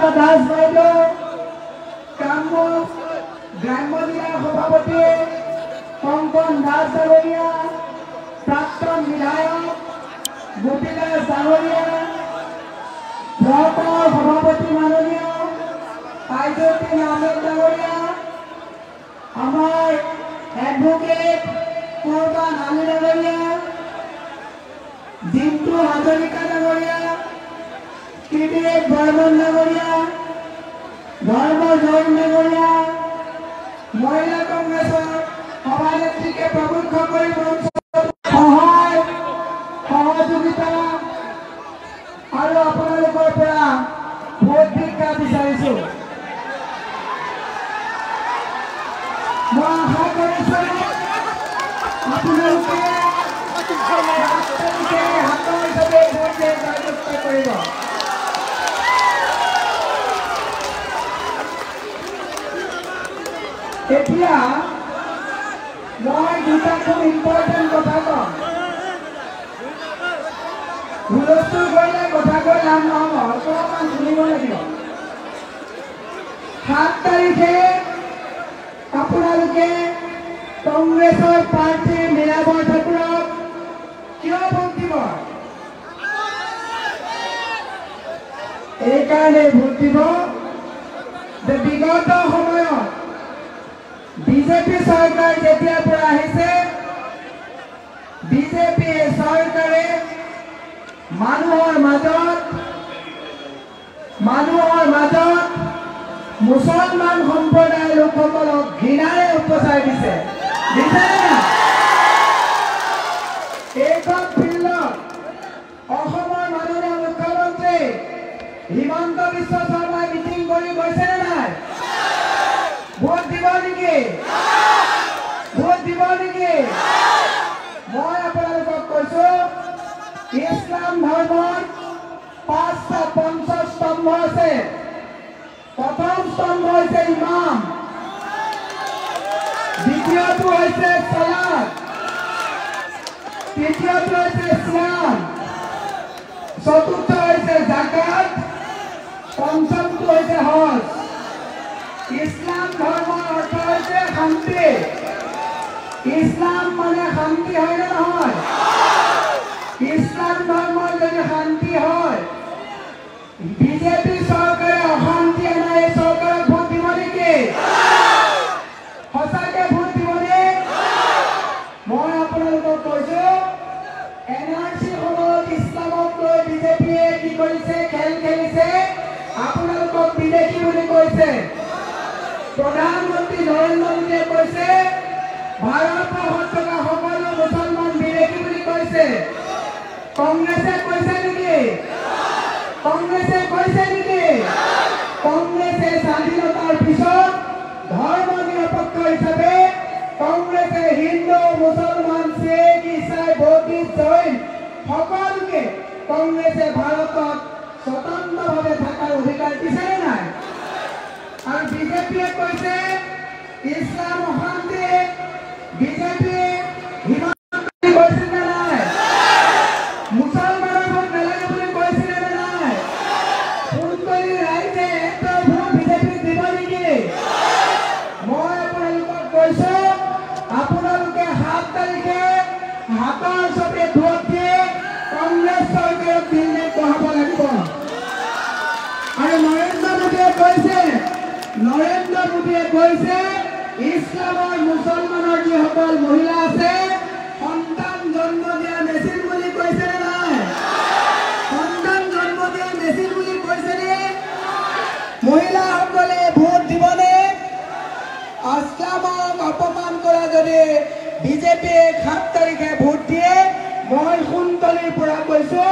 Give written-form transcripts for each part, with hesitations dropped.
সুস্মিতা দাস বাইদেউ, গ্ৰাম্য জিলাৰ সভাপতি কংকন দাস ডাঙৰীয়া, প্ৰাক্তন বিধায়ক গোপী দাস ডাঙৰীয়া, ব্লকৰ সভাপতি মাননীয় আইজুদ্দিন আহমেদ ডাঙৰীয়া, আমাৰ এডভোকেট কুৰবান আলী ডাঙৰীয়া, জিন্তু হাজৰিকা ডাঙৰীয়া, ত্ৰিদিপ বৰ্মন ডাঙৰীয়া, ধৰ্ম জৈন ডাঙৰীয়া, মহিলা কংগ্ৰেছৰ সভানেত্ৰীকে প্ৰমুখ্য কৰি সহায় সহযোগিতা আৰু আপোনালোকৰ পৰা ভোট ভিক্ষা বিচাৰিছো। মই আশা কৰিছো আপোনালোকে হাতৰ হিচাপে ভোট জয়যুক্ত কৰিব। এতিয়া মই দুটা খুব ইম্পৰ্টেণ্ট কথা কম। হুলস্থুল কৰিলে কথা কৈ লাভ নহ'ব, অকণমান শুনিব লাগিব। 7 তাৰিখে আপোনালোকে কংগ্ৰেছৰ প্ৰাৰ্থী মীৰাবাই ঠাকুৰক কিয় ভোট দিব? এইকাৰণে ভোট দিব যে বিগত সময়ত বিজেপি চৰকাৰ যেতিয়াৰ পৰা আহিছে, বিজেপি চৰকাৰে মানুহৰ মাজত মুছলমান সম্প্ৰদায়ৰ লোকসকলক ঘৃণাৰে উপচাই দিছে। এইখন ফিল্ডত অসমৰ মাননীয় মুখ্যমন্ত্ৰী হিমন্ত বিশ্ব শৰ্মাই মিটিং কৰি গৈছেনে নাই? ভোট দিব নেকি? ভোট দিব নেকি? মই আপোনালোকক কৈছো, ইছলাম ধৰ্মৰ 5টা পঞ্চস্তম্ভ আছে। প্ৰথম স্তম্ভ হৈছে ইমাম, দ্বিতীয়টো হৈছে সালাত, তৃতীয়টো হৈছে সিয়াম, চতুৰ্থ হৈছে জাকাত, পঞ্চমটো হৈছে হজ। ইছলাম ধৰ্মৰ অৰ্থ হৈছে শান্তি। ইছলাম মানে শান্তি হয় নে নহয়? ইছলাম ধৰ্মৰ যদি শান্তি হয়, বিজেপি চৰকাৰে অশান্তি আনে, এই চৰকাৰক ভোট দিব নেকি? সঁচাকে ভোট দিবনে? মই আপোনালোকক কৈছো, NRC সময়ত ইছলামক লৈ বিজেপিয়ে কি কৰিছে? খেল খেলিছে। আপোনালোকক বিদেশী বুলি কৈছে। প্ৰধানমন্ত্ৰী নৰেন্দ্ৰ মোদীয়ে কৈছে ভাৰতবৰ্ষত থকা সকলো মুছলমান বিদেশী বুলি কৈছে। কংগ্ৰেছে কৈছে নেকি? কংগ্ৰেছে কৈছে নেকি? কংগ্ৰেছে স্বাধীনতাৰ পিছত ধৰ্ম নিৰপেক্ষ হিচাপে কংগ্ৰেছে হিন্দু, মুছলমান, শিখ, ইছাই, বৌদ্ধিষ্ট, জৈন সকলোকে কংগ্ৰেছে ভাৰতত স্বতন্ত্ৰভাৱে থকাৰ অধিকাৰ দিছেনে নাই? আৰু বিজেপিয়ে কৈছে ইছলাম অশান্তি। বিজেপিয়ে কৈছিল নে নাই? মুছলমানৰ ভোট নালাগে বুলি কৈছিলে নে নাই? সুন্দৰী ৰাইজে এটা ভোট বিজেপিক দিব নেকি? মই আপোনালোকক কৈছো, আপোনালোকে 7 তাৰিখে হাতৰ ছবি ভোট দিয়ে কংগ্ৰেছ চৰকাৰক দিল্লীত বহাব লাগিব। আৰু নৰেন্দ্ৰ মোদীয়ে কৈছে ইছলামৰ মুছলমানৰ যিসকল মহিলা আছে, সন্তান জন্ম দিয়া মেচিন বুলি কৈছে নে নাই? সন্তান জন্ম দিয়া মেচিন বুলি কৈছে নে? মহিলাসকলে ভোট দিবনে? ইছলামক অপমান কৰা যদি বিজেপিয়ে 7 তাৰিখে ভোট দিয়ে, মই সুন্দৰীৰ পৰা কৈছো,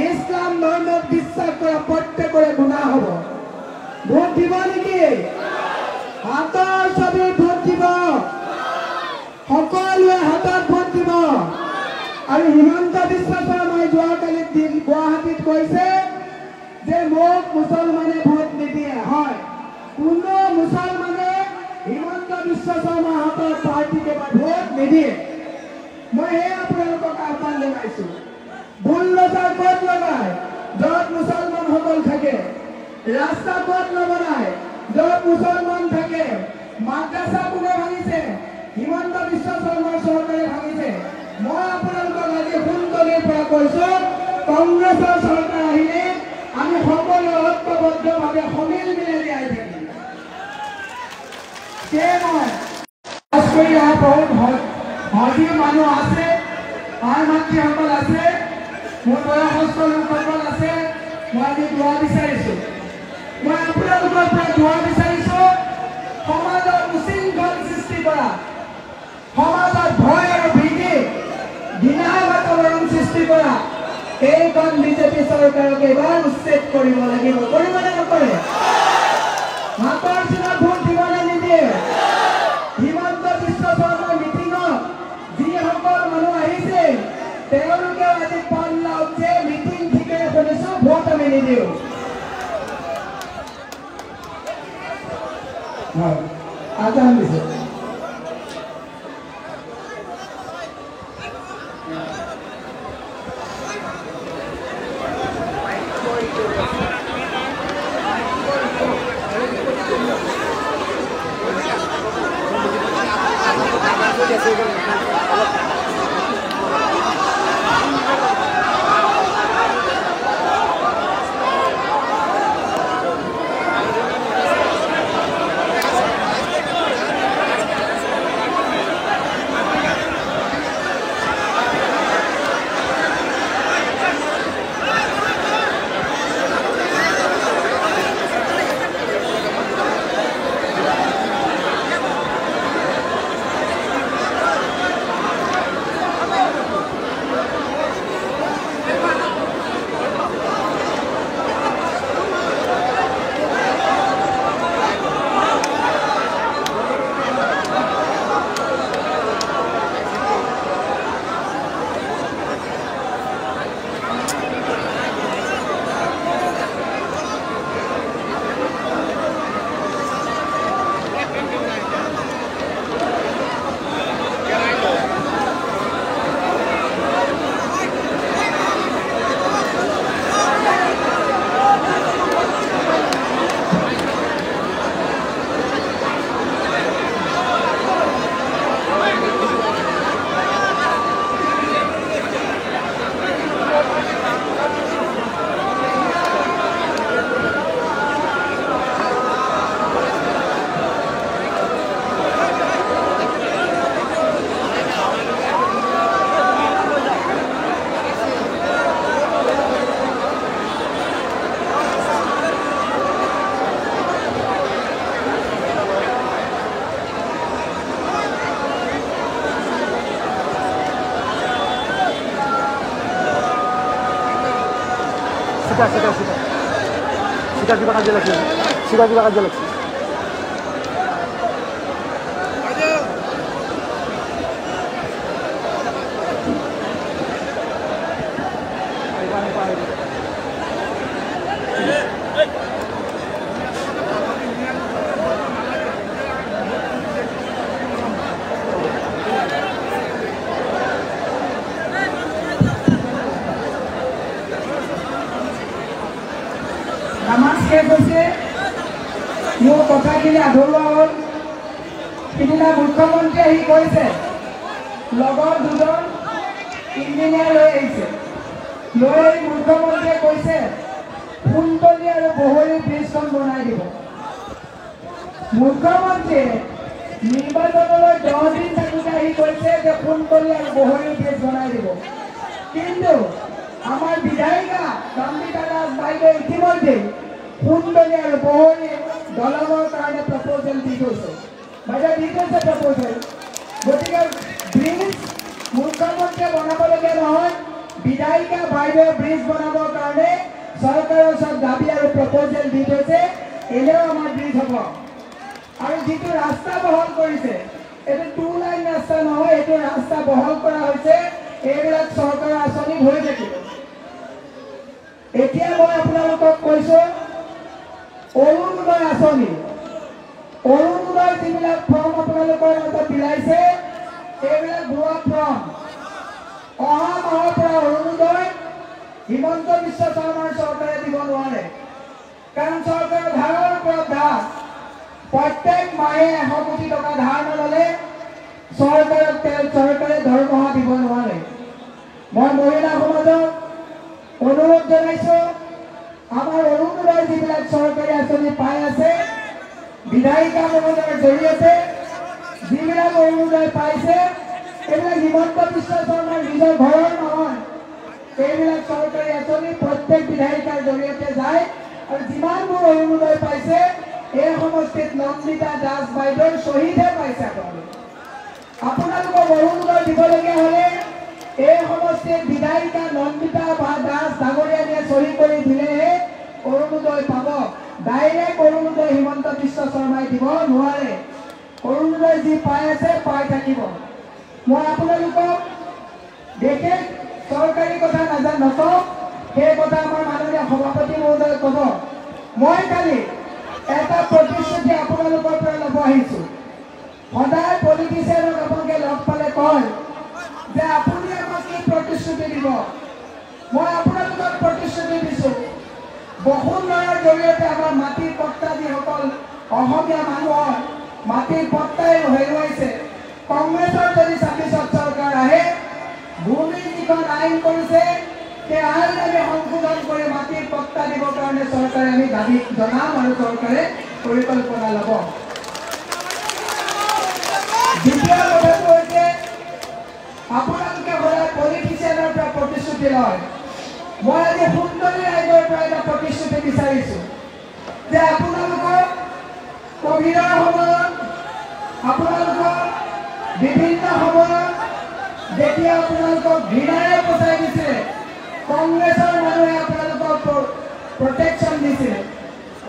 ইছলাম ধৰ্মক বিশ্বাস কৰা প্ৰত্যেকৰে গুনাহ হ'ব। ভোট দিব নেকি? হাতৰ ছবি ভোট দিব। সকলোৱে হাতত ভোট দিব। আৰু হিমন্ত বিশ্ব শৰ্মাই যোৱাকালি গুৱাহাটীত কৈছে যে মোক মুছলমানে ভোট নিদিয়ে। হয়, কোনো মুছলমানে হিমন্ত বিশ্ব শৰ্মাৰ হাতৰ পাৰ্টিকে ভোট নিদিয়ে। মই আপোনালোকক আহ্বান জনাইছো, ভুল লগাই ক'ত লগাই? য'ত মুছলমানসকল থাকে ৰাস্তা পথ নবনায়, য'ত মুছলমান থাকে, মাদ্ৰাছা কোনে ভাঙিছে? হিমন্ত বিশ্ব শৰ্মাৰ চৰকাৰে ভাঙিছে। মই আপোনালোকক আজি সোনকালেৰ পৰা কৈছো, কংগ্ৰেছৰ চৰকাৰ আহিলে আমি সকলো ঐক্যবদ্ধভাৱে সমিল মিলেৰে আহি থাকিম। হজী মানুহ আছে, আই মাতৃসকল আছে, মোৰ বয়সস্থ লোকসকল আছে। মই আজি দোৱা বিচাৰিছো, মই আপোনালোকৰ পৰা দোৱা বিচাৰিছো, সমাজত উশৃংখল সৃষ্টি কৰা, সমাজত ভয় আৰু ভীতি, ঘৃণাৰ বাতাবৰণ সৃষ্টি কৰা এইখন বিজেপি চৰকাৰক এবাৰ উচ্ছেদ কৰিব লাগিব। কৰিবনে নকৰে? হাতৰ চিনত ভোট দিবনে নিদিয়ে? হিমন্ত বিশ্ব শৰ্মাৰ মিটিঙত যিসকল মানুহ আহিছে তেওঁলোকেও আজি পাল্লা উঠে, মিটিং ঠিকে শুনিছো, ভোট আমি নিদিওঁ। আজান দিছে। Sika juga kaji lagi. Sika juga kaji lagi. Namaste কৈছে মোৰ কথাখিনি আধৰুৱা হ'ল। সিদিনা মুখ্যমন্ত্ৰী আহি কৈছে লগৰ দুজন ইঞ্জিনিয়াৰ লৈ আহিছে, লৈ মুখ্যমন্ত্ৰীয়ে কৈছে ফুলতলি আৰু বহৰী ব্ৰিজখন বনাই দিব। মুখ্যমন্ত্ৰীয়ে নিৰ্বাচনলৈ 10 দিন থাকোঁতে আহি কৈছে যে ফুলতলি আৰু বহৰী ব্ৰিজ বনাই দিব, কিন্তু আমাৰ বিধায়িকা কান্দিতা দাস বাইদেউ ইতিমধ্যে ফুলতলি আৰু বহৰী দলঙৰ কাৰণে প্ৰপ'জেল দি থৈছে। বাইদেউ দি থৈছে প্ৰপ'জেল। গতিকে ব্ৰিজ মুখ্যমন্ত্ৰীয়ে বনাবলগীয়া নহয়, বিধায়িকা বাইদেউ ব্ৰিজ বনাবৰ কাৰণে চৰকাৰৰ ওচৰত দাবী আৰু প্ৰপ'জেল দি থৈছে। এনেও আমাৰ ব্ৰিজ হ'ব। আৰু যিটো ৰাস্তা বহল কৰিছে এইটো 2 লাইন ৰাস্তা নহয়, এইটো ৰাস্তা বহল কৰা হৈছে। এইবিলাক চৰকাৰৰ আঁচনি হৈ থাকিব। এতিয়া মই আপোনালোকক কৈছো অৰুণোদয় আঁচনি, অৰুণোদয় যিবিলাক ফৰ্ম আপোনালোকৰ মাজত বিলাইছে এইবিলাক ভুৱা ফৰ্ম। অহা মাহৰ পৰা অৰুণোদয় হিমন্ত বিশ্ব শৰ্মাৰ চৰকাৰে দিব নোৱাৰে, কাৰণ দাস প্ৰত্যেক মাহে 100 কোটি টকা ধাৰ নললে চৰকাৰে দৰমহা দিব নোৱাৰে। মই মহিলা সমাজক অনুৰোধ জনাইছো, আমাৰ অৰুণোদয় যিবিলাক চৰকাৰী আঁচনি পাই আছে, বিধায়িকা মহোদয়ৰ জৰিয়তে যিবিলাক অৰুণোদয় পাইছে, এইবিলাক হিমন্ত বিশ্ব শৰ্মাৰ নিজৰ ঘৰৰ নহয়। এইবিলাক চৰকাৰী আঁচনি প্ৰত্যেক বিধায়িকাৰ জৰিয়তে যায় আৰু যিমানবোৰ অৰুণোদয় পাইছে এই সমষ্টিত নন্দিতা দাস বাইদেউৰ শ্বহীদহে পাইছে। আপোনালোকক অৰুণোদয় দিবলগীয়া হ'লে এই সমষ্টিত বিধায়িকা নন্দিতা দাস ডাঙৰীয়ানীয়ে চহী কৰি দিলেহে অৰুণোদয় পাব। ডাইৰেক্ট অৰুণোদয় হিমন্ত বিশ্ব শৰ্মাই দিব নোৱাৰে। অৰুণোদয় যি পাই আছে পাই থাকিব। মই আপোনালোকক বিশেষ চৰকাৰী কথা নকওঁ, সেই কথা আমাৰ মাননীয় সভাপতি মহোদয়ে ক'ব। মই কালি এটা প্ৰতিশ্ৰুতি আপোনালোকৰ পৰা ল'ব আহিছোঁ। সদায় পলিটিচিয়ানক আপোনালোকে লগ পালে কয় যে আপুনি আমাক কি প্ৰতিশ্ৰুতি দিব। মই আপোনালোকক প্ৰতিশ্ৰুতি দিছোঁ, বসুন্ধৰাৰ জৰিয়তে আমাৰ মাটিৰ পট্টা যিসকল অসমীয়া মানুহৰ মাটিৰ পট্টাই হেৰুৱাইছে, কংগ্ৰেছৰ যদি 26ত চৰকাৰ আহে, ভূমি যিখন আইন কৰিছে সেই আইন আমি সংশোধন কৰি মাটিৰ পট্টা দিবৰ কাৰণে চৰকাৰে আমি দাবী জনাম আৰু চৰকাৰে পৰিকল্পনা ল'ব। দ্বিতীয় কথাটো হৈছে, আপোনালোকে সদায় পলিটিচিয়ানৰ পৰা প্ৰতিশ্ৰুতি লয়। মই আজি সুন্দৰী ৰাইজৰ পৰা এটা প্ৰতিশ্ৰুতি বিচাৰিছোঁ যে আপোনালোকৰ কোভিডৰ সময়ত, আপোনালোকৰ বিভিন্ন সময়ত যেতিয়া আপোনালোকক ঘৃণাৰে পচাই দিছিলে, কংগ্ৰেছৰ মানুহে আপোনালোকক প্ৰটেকশ্যন দিছিলে,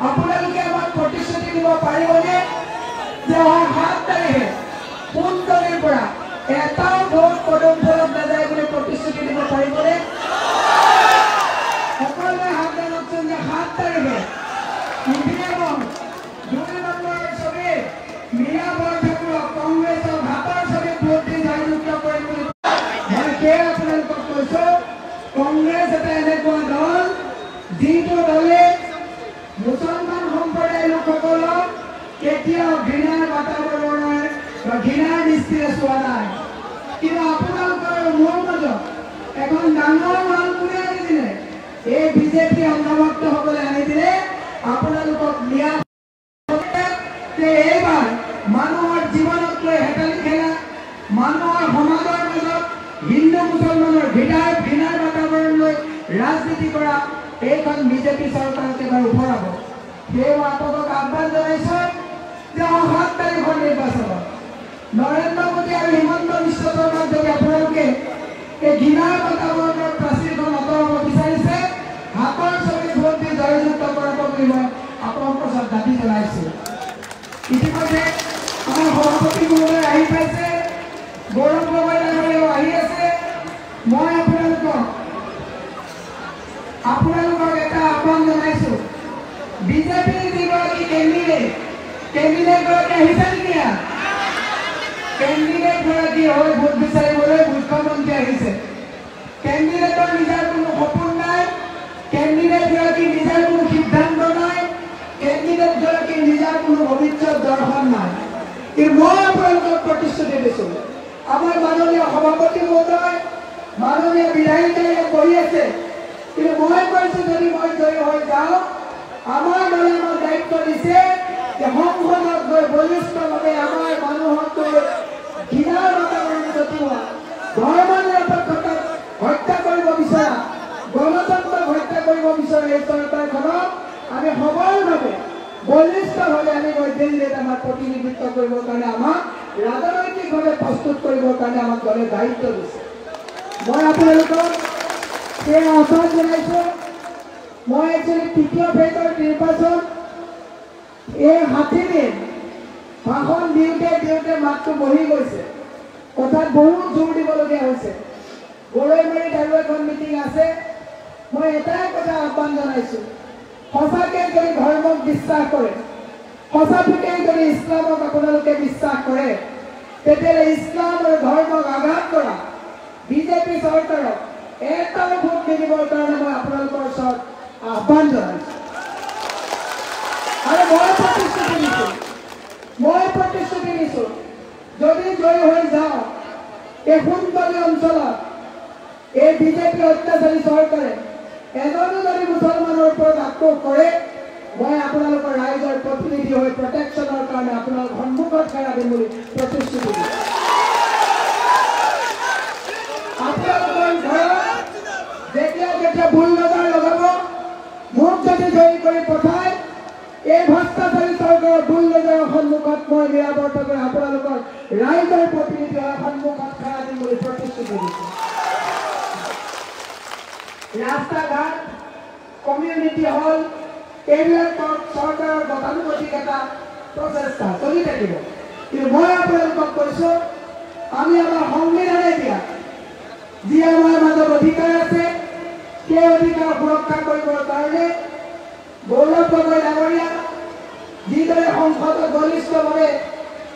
আপোনালোকে আমাক প্ৰতিশ্ৰুতি দিব পাৰিবনে যে অহা 7 তাৰিখে সুন্দৰীৰ পৰা এটাও ভোট পদুমফুলত নাযায় বুলি প্ৰতিশ্ৰুতি দিব পাৰিবনে? সকলোৱে হাত দাঙকচোন যে 7 তাৰিখে ইভিএমৰ 2 নম্বৰৰ ছবি মীৰা বৰঠাকুৰক কংগ্ৰেছৰ হাতৰ ছবিত ভোট দি জয়যুক্ত কৰিম বুলি মই সেয়ে আপোনালোকক কৈছোঁ। কংগ্ৰেছ এটা এনেকুৱা দল যিটো দলে মুছলমান সম্প্ৰদায়ৰ লোকসকলক কেতিয়াও ঘৃণাৰ বাতাবৰণৰ বা ঘৃণাৰ দৃষ্টিৰে চোৱা নাই। কিন্তু আপোনালোকৰ মোৰ মাজত এখন ডাঙৰ ৱাল কোনে আনি দিলে? এই বিজেপি অংগভক্তসকলে আনি দিলে। আপোনালোকক ন্যায় এইবাৰ মানুহৰ জীৱনক লৈ হেতালি খেলা, মানুহৰ সমাজৰ মাজত হিন্দু মুছলমানৰ ঘৃণাৰ বাতাবৰণ লৈ ৰাজনীতি কৰা এইখন বিজেপি চৰকাৰক এবাৰ ওপৰাব। সেয়ে মই আপোনালোকক আহ্বান জনাইছোঁ যে 7 তাৰিখৰ নিৰ্বাচনত নৰেন্দ্ৰ মোদী আৰু হিমন্ত বিশ্ব শৰ্মাক যদি আপোনালোকে এই ঘৃণাৰ বাতাবৰণৰ প্ৰাচীৰখন আঁতৰাব বিচাৰিছে, হাতৰ ছবিত ভোট দি জয়যুক্ত কৰাব বুলি মই আপোনালোকৰ ওচৰত দাবী জনাইছোঁ। ইতিমধ্যে আমাৰ সভাপতি মহোদয় আহি পাইছে, গৌৰৱ গগৈ ডাঙৰীয়াও আহি আছে। মই আপোনালোকক এটা আহ্বান জনাইছোঁ, বিজেপিৰ যিগৰাকী কেণ্ডিডেটগৰাকী আহিছে নেকি? কেণ্ডিডেটগৰাকী হৈ ভোট বিচাৰিবলৈ মুখ্যমন্ত্ৰী আহিছে। কেণ্ডিডেটৰ নিজৰ কোনো সপোন নাই, কেণ্ডিডেটগৰাকী নিজৰ কোনো সিদ্ধান্ত নাই, কেণ্ডিডেটগৰাকীৰ নিজৰ কোনো ভৱিষ্যত দৰ্শন নাই। কিন্তু মই আপোনালোকক প্ৰতিশ্ৰুতি দিছোঁ, আমাৰ মাননীয় সভাপতি মহোদয়, মাননীয় বিধায়িকাই বহি আছে, কিন্তু মই কৈছোঁ যদি মই জয়ী হৈ যাওঁ, আমাৰ দলে আমাক দায়িত্ব দিছে যে সংসদত গৈ বলিষ্ঠভাৱে আমাৰ মানুহক ঘৃণাৰ বাতাবৰণ জটিওৱা, ধৰ্ম নিৰপেক্ষতাক হত্যা কৰিব বিচৰা, গণতন্ত্ৰক হত্যা কৰিব বিচৰা এই চৰকাৰখনক আমি সবলভাৱে বলিষ্ঠভাৱে আমি গৈ দিল্লীত আমাক প্ৰতিনিধিত্ব কৰিবৰ কাৰণে, আমাক ৰাজনৈতিকভাৱে প্ৰস্তুত কৰিবৰ কাৰণে আমাক দলে দায়িত্ব দিছে। মই আপোনালোকক সেই আহ্বান জনাইছোঁ। মই একচুৱেলি 3য় ফেজৰ নিৰ্বাচন এই 60 দিন ভাষণ দিওঁতে মাতটো বহি গৈছে, কথাত বহুত জোৰ দিবলগীয়া হৈছে। গৰৈমাৰীত আৰু এখন মিটিং আছে। মই এটাই কথা আহ্বান জনাইছোঁ, সঁচাকৈ যদি ধৰ্মক বিশ্বাস কৰে, সঁচাকৈ যদি ইছলামক আপোনালোকে বিশ্বাস কৰে, তেতিয়াহ'লে ইছলাম আৰু ধৰ্মক আঘাত কৰা বিজেপি চৰকাৰক এটাও ভোট নিদিবৰ কাৰণে মই আপোনালোকৰ ওচৰত আহ্বান জনাইছোঁ। আৰু মই প্ৰতিশ্ৰুতি দিছোঁ যদি জয়ী হৈ যাওঁ এই সোণপল্লী অঞ্চলত এই বিজেপি অত্যাচাৰী চৰকাৰে এজনো যদি মুছলমানৰ ওপৰত আক্ৰমণ কৰে মই আপোনালোকৰ ৰাইজৰ প্ৰতিনিধি হৈ প্ৰটেকশ্যনৰ কাৰণে আপোনালোকৰ সন্মুখত খাৰা দিম বুলি প্ৰতিশ্ৰুতি দিছোঁ। আপোনালোকৰ ঘৰত যেতিয়া বুলডোজাৰ লগাব মোক যদি জয়ী কৰি পঠায় এই ভ্ৰষ্টাচাৰী চৰকাৰৰ বুলডোজাৰৰ সন্মুখত মই নিৰাপত্তাকৈ আপোনালোকৰ ৰাইজৰ প্ৰতিনিধি হৈ সন্মুখত খাৰা দিম বুলি প্ৰতিশ্ৰুতি দিছোঁ। ৰাস্তা ঘাট কমিউনিটি হল এইবিলাক চৰকাৰৰ গতানুগতিক এটা প্ৰচেষ্টা চলি থাকিব কিন্তু মই আপোনালোকক কৈছোঁ আমি আমাৰ সংবিধানে দিয়া যি আমাৰ মাজত অধিকাৰ আছে সেই অধিকাৰ সুৰক্ষা কৰিবৰ কাৰণে গৌৰৱ গগৈ ডাঙৰীয়া যিদৰে সংসদত বলিষ্ঠভাৱে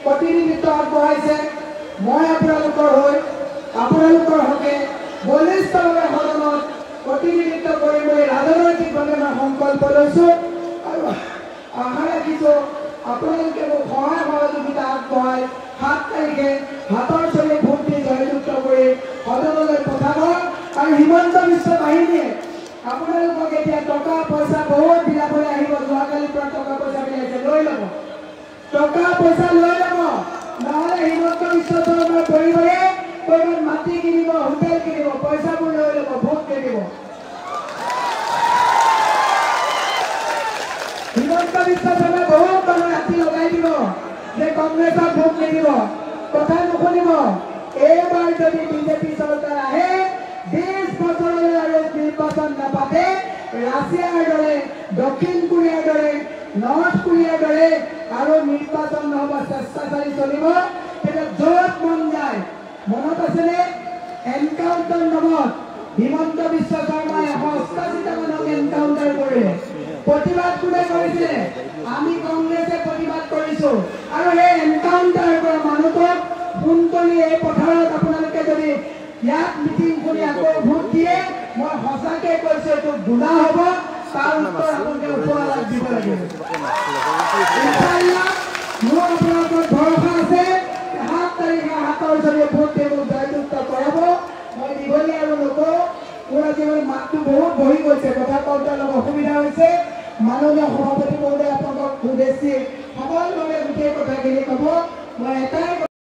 প্ৰতিনিধিত্ব আগবঢ়াইছে মই আপোনালোকৰ হৈ আপোনালোকৰ হকে বলিষ্ঠভাৱে সদনত প্ৰতিনিধিত্ব কৰিম বুলি ৰাজনৈতিকভাৱে মই সংকল্প লৈছোঁ আৰু আশা ৰাখিছোঁ আপোনালোকে মোক সহায় সহযোগিতা আগবঢ়াই 7 তাৰিখে হাতৰ চলি ভোট দি জয়যুক্ত কৰি সদনলৈ পঠাব আৰু হিমন্ত বিশ্ব বাহিনীয়ে আপোনালোকক এতিয়া টকা পইচা বহুত বিলাবলৈ আহিব যোৱাকালিৰ পৰা টকা পইচা বিলাইছে লৈ ল'ব টকা পইচা লৈ ল'ব নহ'লে হিমন্ত বিশ্ব শৰ্মাৰ পৰিবাৰে ক'ৰবাত মাটি কিনিব হোটেল কিনিব পইচাবোৰ লৈ ল'ব ভোট কিনিব হিমন্ত বিশ্ব শৰ্মাই বহুত মানুহ ৰাতি লগাই দিব যে কংগ্ৰেছক ভোট নিদিব কথা নুশুনিব এইবাৰ যদি বিজেপি চৰকাৰ আহে 20 বছৰলৈ আৰু নিৰ্বাচন নাপাতে ৰাছিয়াৰ দৰে দক্ষিণ কোৰিয়াৰ দৰে নৰ্থ কোৰিয়াৰ দৰে আৰু নিৰ্বাচন নহ'ব স্বেচ্ছাচাৰী চলিব তেতিয়া য'ত মন যায় মনত আছেনে এনকাউণ্টাৰ নামত হিমন্ত বিশ্ব শৰ্মাই 188টা মানুহক এনকাউণ্টাৰ কৰিলে প্ৰতিবাদ কোনে কৰিছিলে আমি কংগ্ৰেছে প্ৰতিবাদ কৰিছোঁ আৰু সেই এনকাউণ্টাৰ কৰা মানুহটোক ফোন কৰি এই পথাৰত আপোনালোকে যদি ইয়াত মিটিং কৰি আকৌ ভোট দিয়ে মই সঁচাকৈ কৈছোঁ এইটো গুণা হ'ব তাৰ উত্তৰ আপোনালোকে উপহালাত দিব লাগিব মোৰ আপোনালোকৰ ভৰসা আছে 7 তাৰিখে হাতৰ জৰিয়তে ভোট দি মোক জয়যুক্ত কৰাব মই দীঘলীয়া আৰু নকৰোঁ মোৰ আজি মাতটো বহুত বহি গৈছে কথা কওঁতে অলপ অসুবিধা হৈছে মাননীয় সভাপতি মহোদয় আপোনালোকক উদ্দেশ্যি সবলভাৱে গোটেই কথাখিনি ক'ব মই এটাই